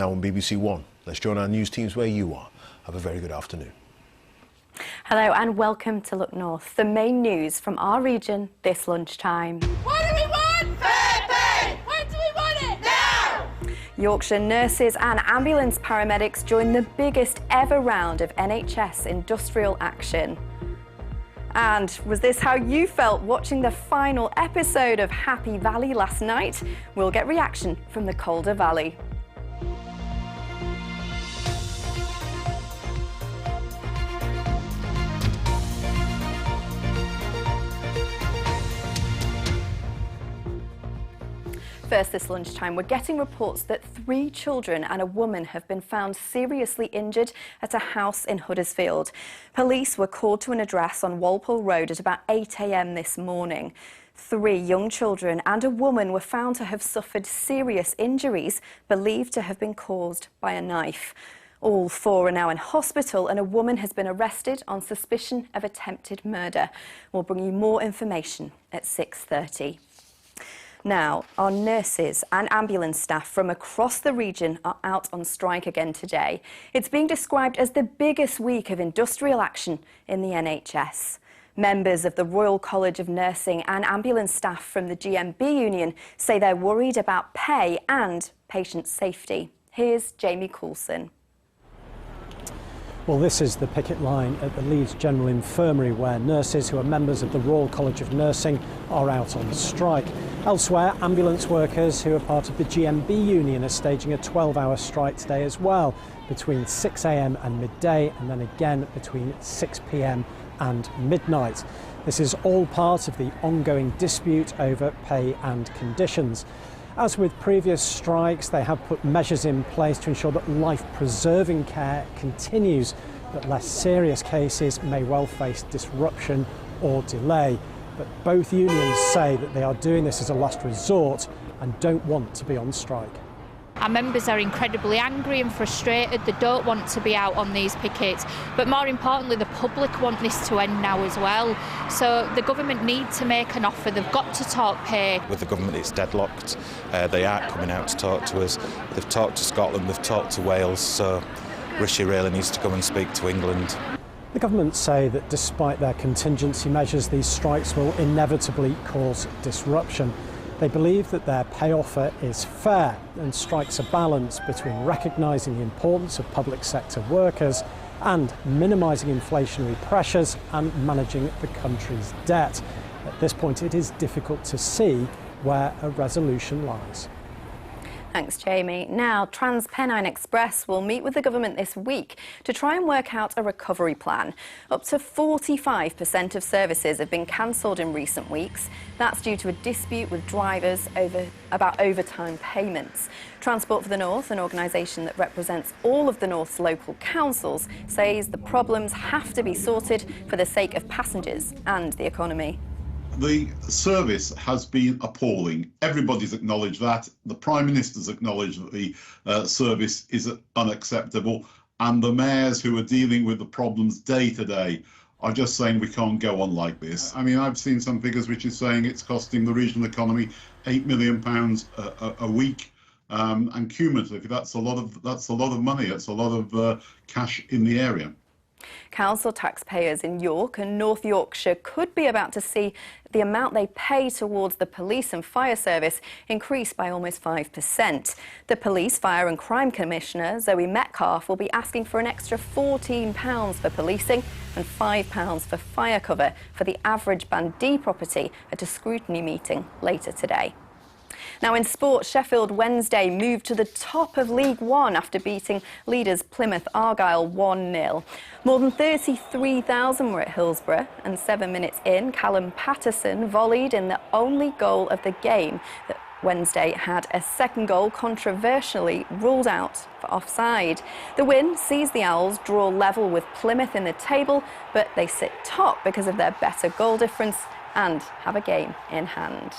Now on BBC One, let's join our news teams where you are. Have a very good afternoon. Hello and welcome to Look North, the main news from our region this lunchtime. What do we want? Fair pay! When do we want it? Now! Yorkshire nurses and ambulance paramedics joined the biggest ever round of NHS industrial action. And was this how you felt watching the final episode of Happy Valley last night? We'll get reaction from the Calder Valley. First this lunchtime, we're getting reports that 3 children and a woman have been found seriously injured at a house in Huddersfield. Police were called to an address on Walpole Road at about 8 a.m. this morning. 3 young children and a woman were found to have suffered serious injuries believed to have been caused by a knife. All 4 are now in hospital and a woman has been arrested on suspicion of attempted murder. We'll bring you more information at 6:30. Now, our nurses and ambulance staff from across the region are out on strike again today. It's being described as the biggest week of industrial action in the NHS. Members of the Royal College of Nursing and ambulance staff from the GMB union say they're worried about pay and patient safety. Here's Jamie Coulson. Well, this is the picket line at the Leeds General Infirmary where nurses who are members of the Royal College of Nursing are out on strike. Elsewhere, ambulance workers who are part of the GMB union are staging a 12-hour strike today as well, between 6 a.m. and midday, and then again between 6 p.m. and midnight. This is all part of the ongoing dispute over pay and conditions. As with previous strikes, they have put measures in place to ensure that life-preserving care continues, but less serious cases may well face disruption or delay. But both unions say that they are doing this as a last resort and don't want to be on strike. Our members are incredibly angry and frustrated. They don't want to be out on these pickets, but more importantly, the public want this to end now as well. So the government need to make an offer. They've got to talk pay. With the government, it's deadlocked. They aren't coming out to talk to us. They've talked to Scotland, they've talked to Wales, so Rishi really needs to come and speak to England. The government say that despite their contingency measures, these strikes will inevitably cause disruption. They believe that their pay offer is fair and strikes a balance between recognising the importance of public sector workers and minimising inflationary pressures and managing the country's debt. At this point, it is difficult to see where a resolution lies. Thanks, Jamie. Now, TransPennine Express will meet with the government this week to try and work out a recovery plan. Up to 45% of services have been cancelled in recent weeks. That's due to a dispute with drivers about overtime payments. Transport for the North, an organisation that represents all of the North's local councils, says the problems have to be sorted for the sake of passengers and the economy. The service has been appalling. Everybody's acknowledged that. The Prime Minister's acknowledged that the service is unacceptable. And the mayors who are dealing with the problems day to day are just saying we can't go on like this. I mean, I've seen some figures which is saying it's costing the regional economy £8 million a week. And cumulatively, that's a lot of money. It's a lot of cash in the area. Council taxpayers in York and North Yorkshire could be about to see the amount they pay towards the police and fire service increase by almost 5%. The Police, Fire and Crime Commissioner, Zoe Metcalfe, will be asking for an extra £14 for policing and £5 for fire cover for the average Band D property at a scrutiny meeting later today. Now in sport, Sheffield Wednesday moved to the top of League One after beating leaders Plymouth Argyle 1-0. More than 33,000 were at Hillsborough, and 7 minutes in, Callum Patterson volleyed in the only goal of the game. Wednesday had a second goal controversially ruled out for offside. The win sees the Owls draw level with Plymouth in the table, but they sit top because of their better goal difference and have a game in hand.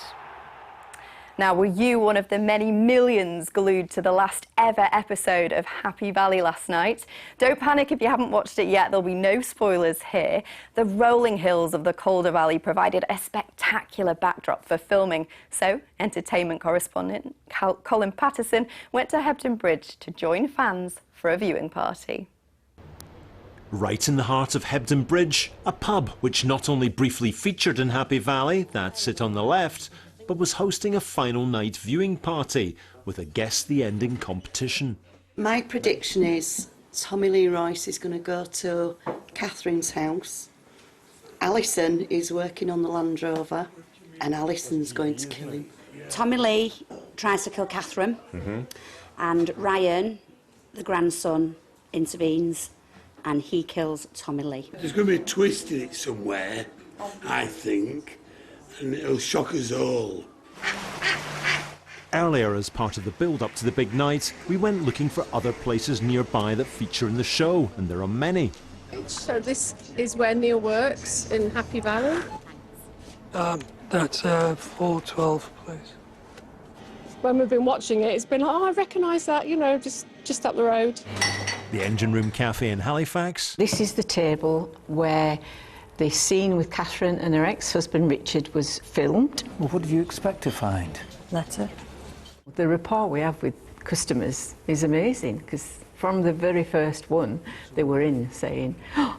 Now, were you one of the many millions glued to the last ever episode of Happy Valley last night? Don't panic if you haven't watched it yet, there'll be no spoilers here. The rolling hills of the Calder Valley provided a spectacular backdrop for filming, so entertainment correspondent Colin Patterson went to Hebden Bridge to join fans for a viewing party. Right in the heart of Hebden Bridge, a pub which not only briefly featured in Happy Valley, that's it on the left, but was hosting a final night viewing party with a Guess the Ending competition. My prediction is Tommy Lee Royce is going to go to Catherine's house. Alison is working on the Land Rover and Alison's going to kill him. Tommy Lee tries to kill Catherine and Ryan, the grandson, intervenes and he kills Tommy Lee. There's going to be a twist in it somewhere, I think, and it'll shock us all. Earlier, as part of the build-up to the big night, we went looking for other places nearby that feature in the show, and there are many. So this is where Neil works in Happy Valley? That's 412 place. When we've been watching it, it's been like, oh, I recognise that, you know, just up the road. The Engine Room Cafe in Halifax. This is the table where the scene with Catherine and her ex-husband Richard was filmed. Well, what did you expect to find? Letter. The rapport we have with customers is amazing because from the very first one they were in saying, oh,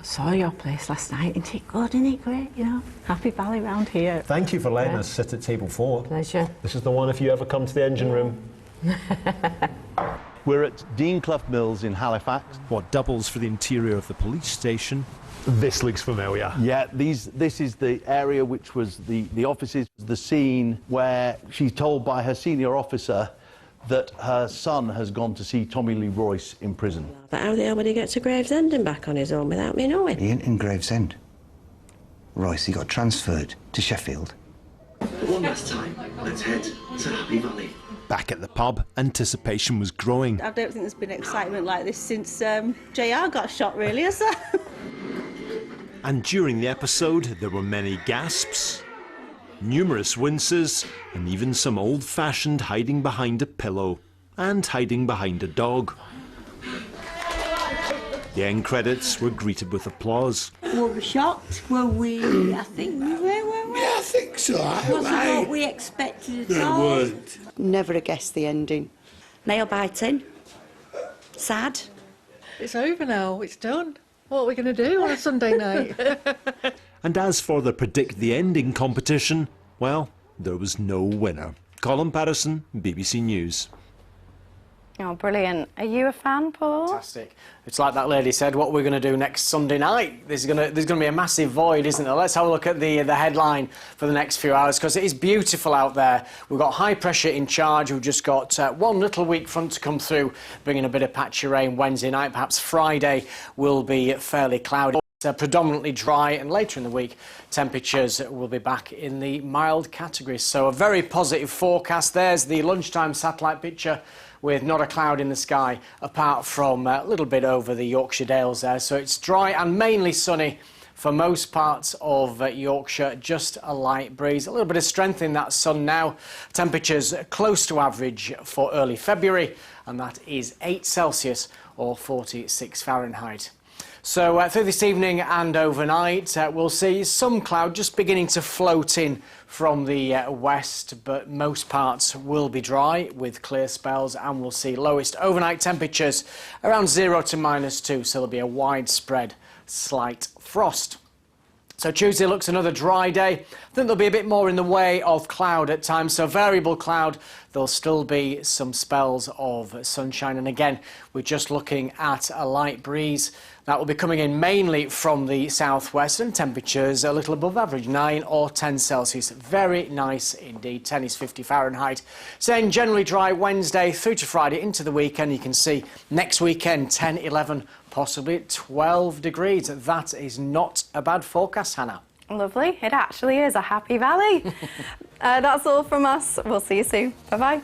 saw your place last night, isn't it good, isn't it great, you know, Happy Valley round here. Thank you for letting us sit at table 4. Pleasure. This is the one if you ever come to the engine room. We're at Dean Clough Mills in Halifax. What doubles for the interior of the police station. This looks familiar. Yeah, this is the area which was the offices, the scene where she's told by her senior officer that her son has gone to see Tommy Lee Royce in prison. But how the hell would he get to Gravesend and back on his own without me knowing? He ain't in Gravesend. Royce, he got transferred to Sheffield. One last time, let's head to Happy Valley. Back at the pub, anticipation was growing. I don't think there's been excitement like this since JR got shot, really, has there? And during the episode, there were many gasps, numerous winces, and even some old-fashioned hiding behind a pillow and hiding behind a dog. The end credits were greeted with applause. Were we shocked? Were we? I think we were, weren't we? Yeah, I think so. Wasn't what we expected at They all. weren't. Never guessed the ending. Nail biting. Sad. It's over now, it's done. What are we going to do on a Sunday night? And as for the Predict the Ending competition, well, there was no winner. Colin Patterson, BBC News. Oh, brilliant. Are you a fan, Paul? Fantastic. It's like that lady said, what we're going to do next Sunday night. There's going to be a massive void, isn't there? Let's have a look at the headline for the next few hours, because it is beautiful out there. We've got high pressure in charge. We've just got one little weak front to come through, bringing a bit of patchy rain Wednesday night. Perhaps Friday will be fairly cloudy. Predominantly dry, and later in the week temperatures will be back in the mild category. So a very positive forecast. There's the lunchtime satellite picture with not a cloud in the sky apart from a little bit over the Yorkshire Dales there. So it's dry and mainly sunny for most parts of Yorkshire, just a light breeze. A little bit of strength in that sun now. Temperatures close to average for early February, and that is 8 Celsius or 46 Fahrenheit. So through this evening and overnight, we'll see some cloud just beginning to float in from the west, but most parts will be dry with clear spells, and we'll see lowest overnight temperatures around 0 to -2, so there'll be a widespread slight frost. So Tuesday looks another dry day. I think there'll be a bit more in the way of cloud at times, so variable cloud. There'll still be some spells of sunshine, and again, we're just looking at a light breeze. That will be coming in mainly from the southwest, and temperatures a little above average, 9 or 10 Celsius. Very nice indeed. 10 is 50 Fahrenheit. Staying generally dry Wednesday through to Friday into the weekend. You can see next weekend 10, 11, possibly 12 degrees. That is not a bad forecast, Hannah. Lovely. It actually is a Happy Valley. That's all from us. We'll see you soon. Bye-bye.